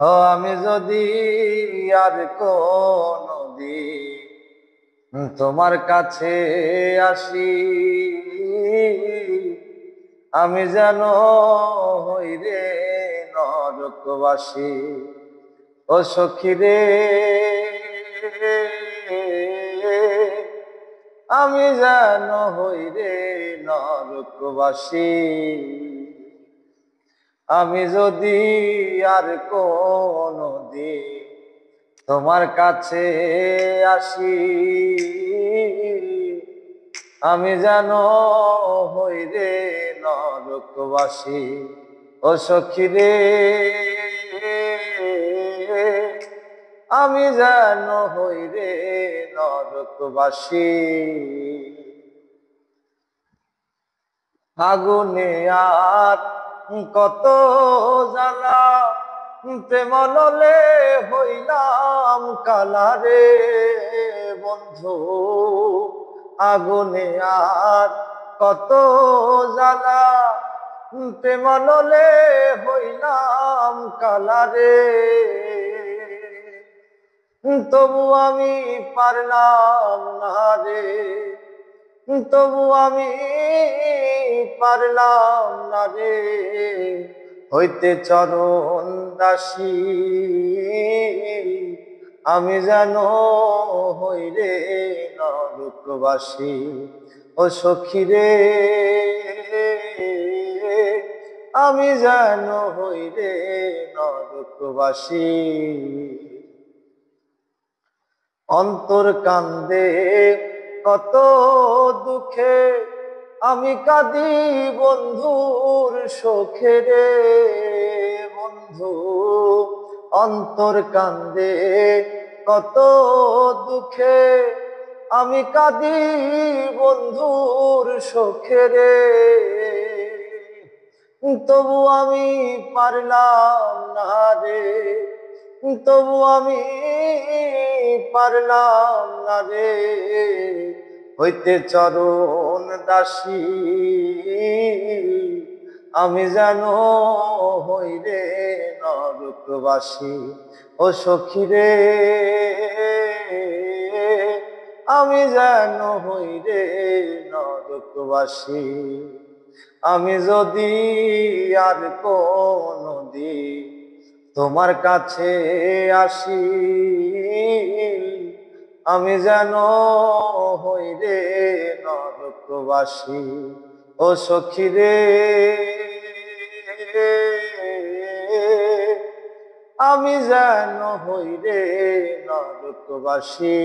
ও আমি যদি আর কোনদিন তোমার কাছে আসি, আমি যেন হই রে নরকবাসী। ও সখী রে, আমি যেন হই রে নরকবাসী। আমি যদি আর কোনদিন তোমার কাছে আসি, আমি যেন হই রে নরকবাসী। ও সখী রে, আমি যেন হই রে নরকবাসী। আগুনে আর কত জ্বালা, প্রেম নলে হইলাম কালারে বন্ধু। আগুনে আর কত জ্বালা, প্রেম নলে হইলাম কালারে। তবু আমি পারলাম না রে, তবু আমি পারলাম না রে হইতে চরণ দাসী। আমি যেন হই রে নরকবাসী। ও সখী রে, আমি যেন হই রে নরকবাসী। অন্তর কান্দে কত দুঃখে, আমি কাঁদি বন্ধুর শোকে রে বন্ধু। অন্তর কান্দে কত দুঃখে, আমি কাঁদি বন্ধুর শোকে রে। তবু আমি পারলাম না রে, তবু আমি পারলাম না রে হইতে চরণ দাসী। আমি যেন হই রে নরকবাসী। ও সখী রে, আমি যেন হই রে নরকবাসী। আমি যদি আর কোনদিন তোমার কাছে আসি, আমি যেন হই রে নরকবাসী। ও সখী রে, আমি যেন হই রে নরকবাসী।